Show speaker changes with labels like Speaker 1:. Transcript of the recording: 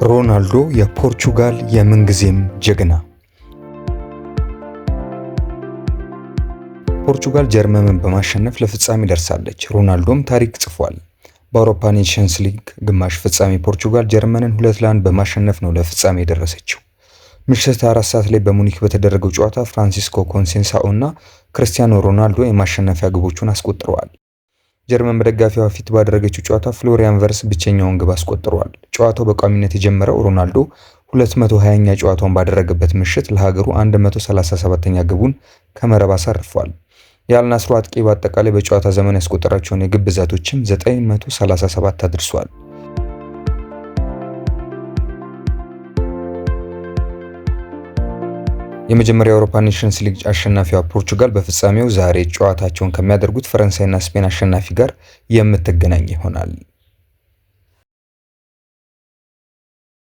Speaker 1: ሮናልዶ የፖርቹጋል የምንጊዜም ጀግና። ፖርቹጋል ጀርመንን በማሸነፍ ለፍጻሜ ደርሳለች። ሮናልዶም ታሪክ ጽፏል። በአውሮፓ ኔሽንስ ሊግ ግማሽ ፍጻሜ ፖርቹጋል ጀርመንን 2-1 በማሸነፍ ነው ለፍጻሜ የደረሰችው። ምሽት 4 ሰዓት ላይ በሙኒክ በተደረገው ጨዋታ ፍራንሲስኮ ኮንሴሳኦ እና ክርስቲያኖ ሮናልዶ የማሸነፊያ ግቦቹን አስቆጥረዋል። ጀርመን በደጋፊዋ ፊት ባደረገችው ጨዋታ ፍሎሪያን ቨርትዝ ብቸኛውን ግብ አስቆጥሯል። ጨዋታው በቋሚነት የጀመረው ሮናልዶ 220ኛ ጨዋታውን ባደረገበት ምሽት ለሀገሩ 137ኛ ግቡን ከመረብ አሳርፏል። የአል ናስሩ አጥቂ በአጠቃላይ በጨዋታ ዘመን ያስቆጠራቸውን የግብ ብዛቶችም 937 አድርሷል። የመጀመሪያው የአውሮፓ ኔሽንስ ሊግ አሸናፊዋ ፖርቹጋል በፍጻሜው ዛሬ ጨዋታቸውን ከሚያደርጉት ፈረንሳይና ስፔን አሸናፊ ጋር የምትገናኝ ይሆናል።